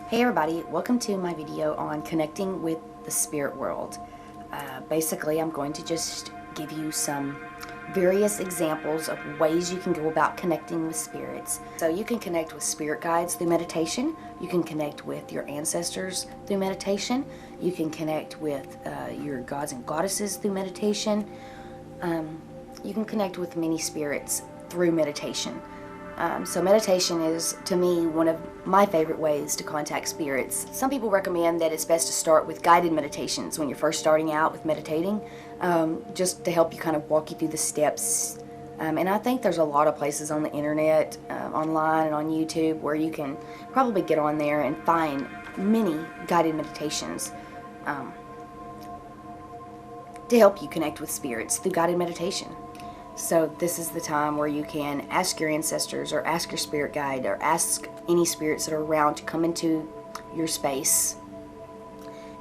Hey everybody, welcome to my video on connecting with the spirit world. Basically, I'm going to just give you some various examples of ways you can go about connecting with spirits. So you can connect with spirit guides through meditation, you can connect with your ancestors through meditation, you can connect with your gods and goddesses through meditation, you can connect with many spirits through meditation. So meditation is, to me, one of my favorite ways to contact spirits. Some people recommend that it's best to start with guided meditations when you're first starting out with meditating, just to help you kind of walk you through the steps. And I think there's a lot of places on the internet, online and on YouTube, where you can probably get on there and find many guided meditations to help you connect with spirits through guided meditation. So this is the time where you can ask your ancestors or ask your spirit guide or ask any spirits that are around to come into your space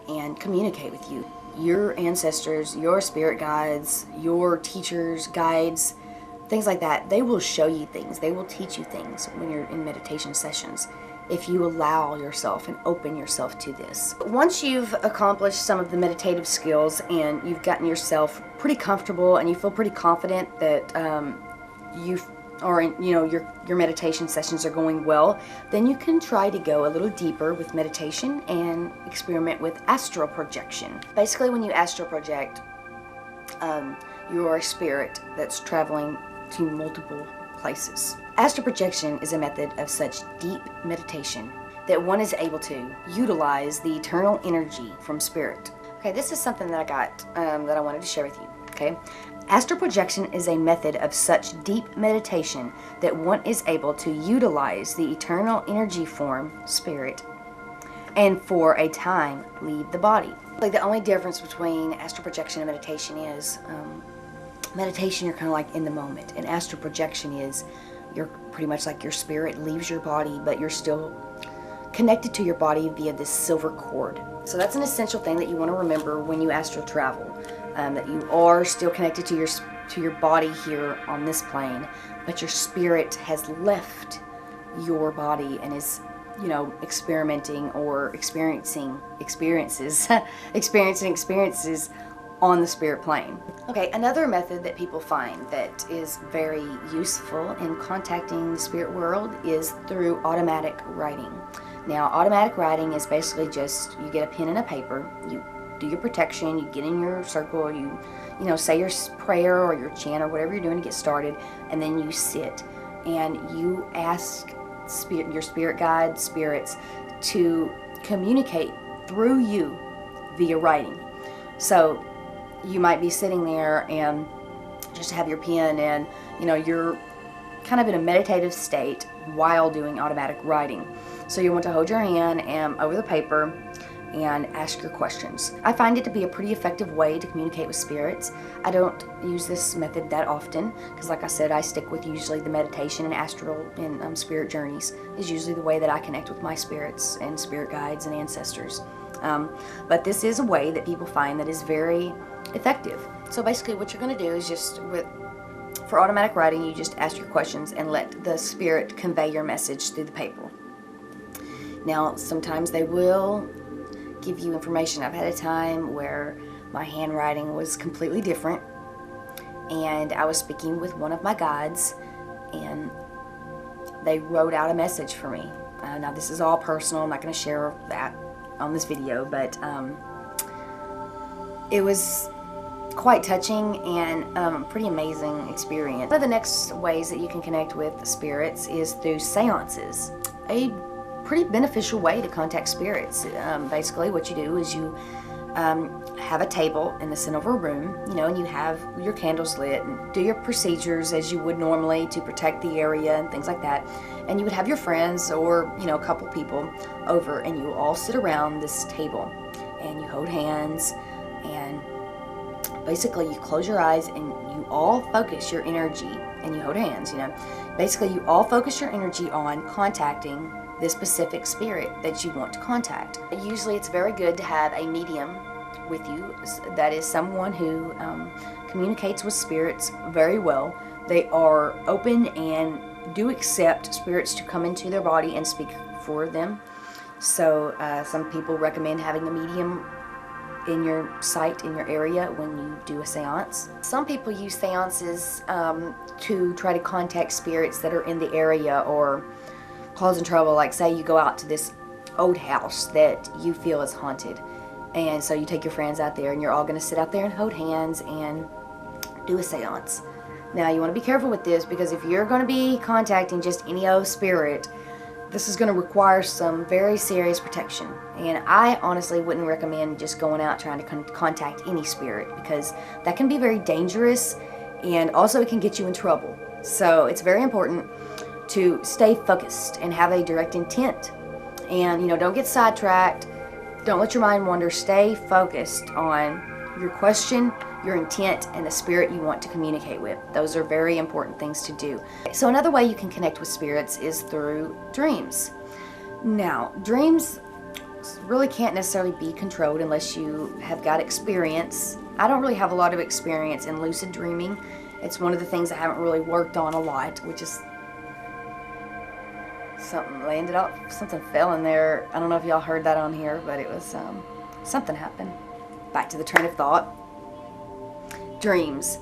and communicate with you. Your ancestors, your spirit guides, your teachers, guides, things like that, they will show you things. They will teach you things when you're in meditation sessions, if you allow yourself and open yourself to this. Once you've accomplished some of the meditative skills and you've gotten yourself pretty comfortable and you feel pretty confident that your meditation sessions are going well, then you can try to go a little deeper with meditation and experiment with astral projection. Basically, when you astral project, you are a spirit that's traveling to multiple places. Astral projection is a method of such deep meditation that one is able to utilize the eternal energy from spirit. Okay, this is something that I got that I wanted to share with you. Okay, astral projection is a method of such deep meditation that one is able to utilize the eternal energy form, spirit, and for a time leave the body. Like, the only difference between astral projection and meditation is meditation, you're kind of like in the moment, and astral projection is you're pretty much like your spirit leaves your body, but you're still connected to your body via this silver cord. So that's an essential thing that you want to remember when you astral travel, that you are still connected to your body here on this plane, but your spirit has left your body and is, experimenting or experiencing experiences on the spirit plane. Okay, another method that people find that is very useful in contacting the spirit world is through automatic writing. Now, automatic writing is basically just, you get a pen and a paper, you do your protection, you get in your circle, you say your prayer or your chant or whatever you're doing to get started, and then you sit and you ask your spirit guides, spirits, to communicate through you via writing. So you might be sitting there and just have your pen and you're kind of in a meditative state while doing automatic writing. So you want to hold your hand and over the paper and ask your questions. I find it to be a pretty effective way to communicate with spirits. I don't use this method that often because, like I said, I stick with usually the meditation and astral and spirit journeys is usually the way that I connect with my spirits and spirit guides and ancestors. But this is a way that people find that is very effective. So basically what you're going to do is for automatic writing, you just ask your questions and let the spirit convey your message through the paper. Now, sometimes they will give you information. I've had a time where my handwriting was completely different and I was speaking with one of my guides and they wrote out a message for me. Now, this is all personal. I'm not going to share that on this video, but it was quite touching and pretty amazing experience. One of the next ways that you can connect with spirits is through seances. A pretty beneficial way to contact spirits. Basically what you do is you have a table in the center of a room, and you have your candles lit and do your procedures as you would normally to protect the area and things like that. And you would have your friends or a couple people over and you all sit around this table and you hold hands and basically you close your eyes and you all focus your energy and you hold hands, Basically you all focus your energy on contacting this specific spirit that you want to contact. Usually it's very good to have a medium with you that is someone who communicates with spirits very well. They are open and do accept spirits to come into their body and speak for them. So some people recommend having a medium in your site, in your area, when you do a seance. Some people use seances to try to contact spirits that are in the area or causing trouble. Like say you go out to this old house that you feel is haunted, and so you take your friends out there and you're all going to sit out there and hold hands and do a seance. Now you want to be careful with this, because if you're going to be contacting just any old spirit, this is going to require some very serious protection. And I honestly wouldn't recommend just going out trying to contact any spirit, because that can be very dangerous, and also it can get you in trouble. So it's very important to stay focused and have a direct intent. And, you know, don't get sidetracked. Don't let your mind wander. Stay focused on your question, your intent, and the spirit you want to communicate with. Those are very important things to do. So another way you can connect with spirits is through dreams. Now, dreams really can't necessarily be controlled unless you have got experience. I don't really have a lot of experience in lucid dreaming. It's one of the things I haven't really worked on a lot, which is something fell in there. I don't know if y'all heard that on here, but it was something happened. Back to the train of thought. Dreams.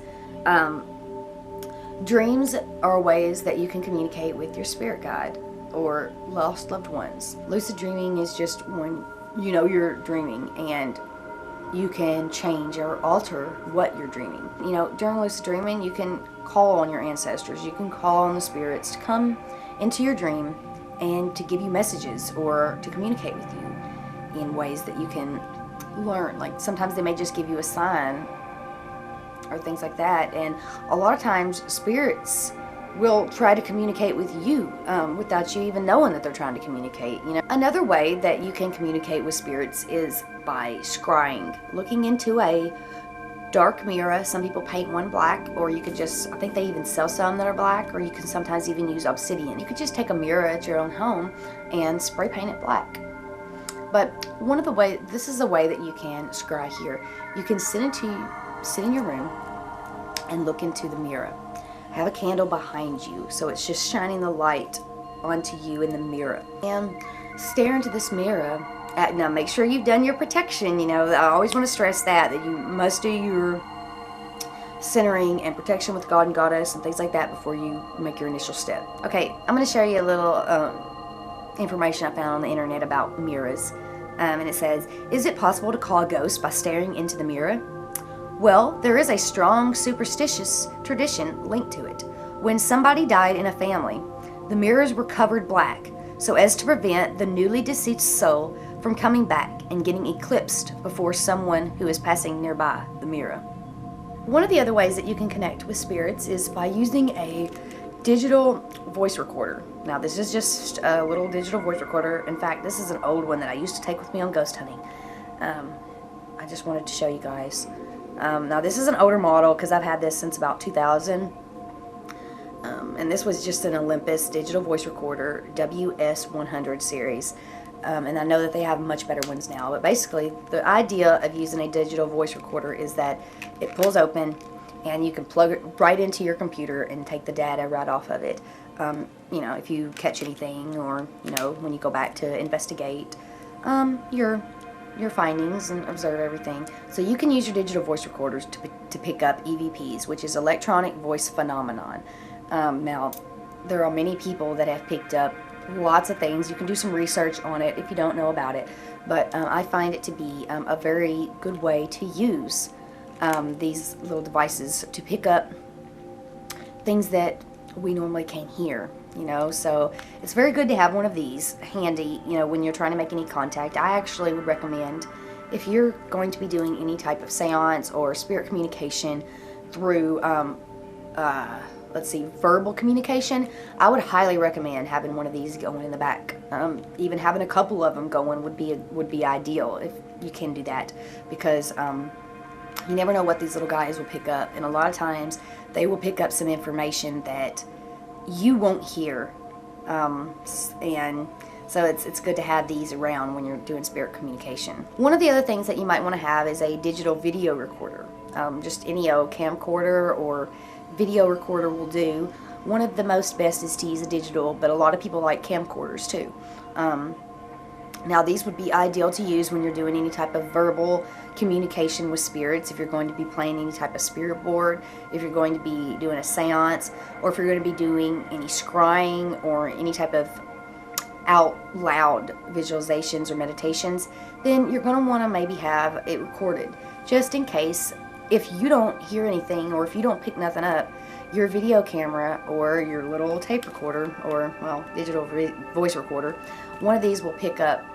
Dreams are ways that you can communicate with your spirit guide or lost loved ones. Lucid dreaming is just when you know you're dreaming and you can change or alter what you're dreaming. You know, during lucid dreaming, you can call on your ancestors. You can call on the spirits to come into your dream and to give you messages or to communicate with you in ways that you can learn. Like sometimes they may just give you a sign or things like that, and a lot of times spirits will try to communicate with you without you even knowing that they're trying to communicate. You know, another way that you can communicate with spirits is by scrying, looking into a dark mirror. Some people paint one black, or you could just, I think they even sell some that are black, or you can sometimes even use obsidian. You could just take a mirror at your own home and spray paint it black. But one of the ways, this is a way that you can scry here. You can sit in your room and look into the mirror. Have a candle behind you, so it's just shining the light onto you in the mirror. And stare into this mirror. Now make sure you've done your protection. You know, I always want to stress that you must do your centering and protection with God and Goddess and things like that before you make your initial step. Okay, I'm going to share you a little information I found on the internet about mirrors. And it says, is it possible to call a ghost by staring into the mirror? Well, there is a strong superstitious tradition linked to it. When somebody died in a family, the mirrors were covered black, so as to prevent the newly deceased soul from coming back and getting eclipsed before someone who is passing nearby the mirror. One of the other ways that you can connect with spirits is by using a digital voice recorder. Now, this is just a little digital voice recorder. In fact, this is an old one that I used to take with me on ghost hunting. I just wanted to show you guys. Now, this is an older model because I've had this since about 2000. And this was just an Olympus digital voice recorder, WS100 series. And I know that they have much better ones now. But basically, the idea of using a digital voice recorder is that it pulls open and you can plug it right into your computer and take the data right off of it. You know, if you catch anything, or, you know, when you go back to investigate your findings and observe everything. So you can use your digital voice recorders to pick up EVPs, which is electronic voice phenomenon. Now, there are many people that have picked up lots of things. You can do some research on it if you don't know about it, but I find it to be a very good way to use these little devices to pick up things that we normally can't hear, you know. So it's very good to have one of these handy, you know, when you're trying to make any contact. I actually would recommend, if you're going to be doing any type of seance or spirit communication through let's see, verbal communication, I would highly recommend having one of these going in the back. Even having a couple of them going would be ideal if you can do that, because you never know what these little guys will pick up, and a lot of times they will pick up some information that you won't hear, and so it's good to have these around when you're doing spirit communication. One of the other things that you might want to have is a digital video recorder. Just any old camcorder or video recorder will do. One of the most best is to use a digital, but a lot of people like camcorders too. Now, these would be ideal to use when you're doing any type of verbal communication with spirits, if you're going to be playing any type of spirit board, if you're going to be doing a seance, or if you're going to be doing any scrying or any type of out loud visualizations or meditations, then you're going to want to maybe have it recorded, just in case if you don't hear anything or if you don't pick nothing up, your video camera or your little tape recorder or, well, digital voice recorder, one of these will pick up.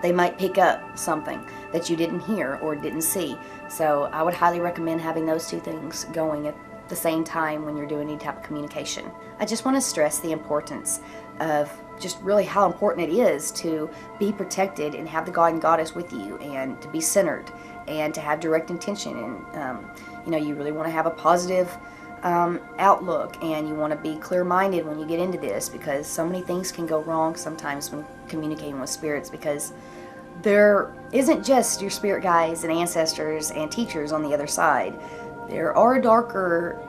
They might pick up something that you didn't hear or didn't see. So I would highly recommend having those two things going at the same time when you're doing any type of communication. I just want to stress the importance of just really how important it is to be protected and have the God and Goddess with you, and to be centered and to have direct intention, and you know, you really want to have a positive outlook, and you want to be clear-minded when you get into this, because so many things can go wrong sometimes when communicating with spirits, because there isn't just your spirit guides and ancestors and teachers on the other side. There are darker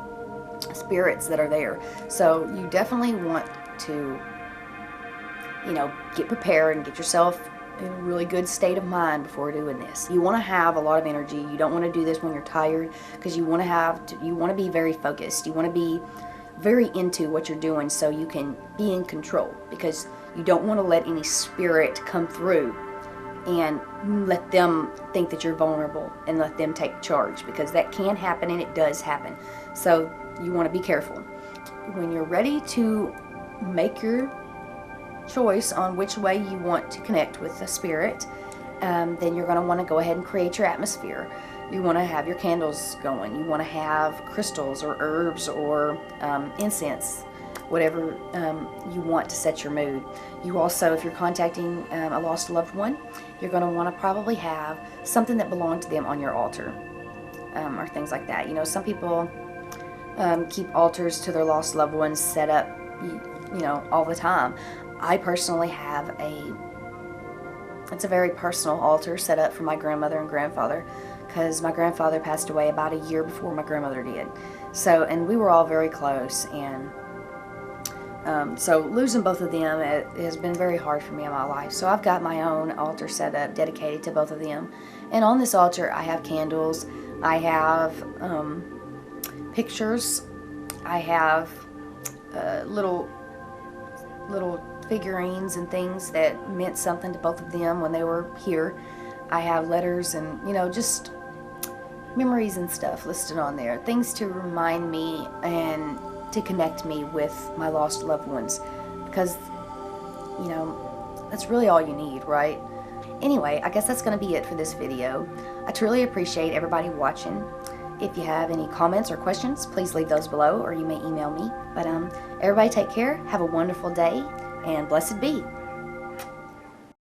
spirits that are there, so you definitely want to, you know, get prepared and get yourself in a really good state of mind before doing this. You want to have a lot of energy. You don't want to do this when you're tired, because you want to be very focused. You want to be very into what you're doing so you can be in control, because you don't want to let any spirit come through and let them think that you're vulnerable and let them take charge, because that can happen, and it does happen. So you want to be careful. When you're ready to make your choice on which way you want to connect with the spirit, then you're going to want to go ahead and create your atmosphere. You want to have your candles going. You want to have crystals or herbs or incense, whatever you want to set your mood. You also, if you're contacting a lost loved one, you're going to want to probably have something that belonged to them on your altar, or things like that. You know, some people keep altars to their lost loved ones set up, you know, all the time. I personally have it's a very personal altar set up for my grandmother and grandfather, because my grandfather passed away about a year before my grandmother did. So, and we were all very close, and so losing both of them, it has been very hard for me in my life. So I've got my own altar set up dedicated to both of them, and on this altar I have candles, I have pictures, I have little figurines and things that meant something to both of them when they were here. I have letters and, you know, just memories and stuff listed on there, things to remind me and to connect me with my lost loved ones, because, you know, that's really all you need, right? Anyway, I guess that's going to be it for this video. I truly appreciate everybody watching. If you have any comments or questions, please leave those below, or you may email me. But everybody take care, have a wonderful day, and blessed be.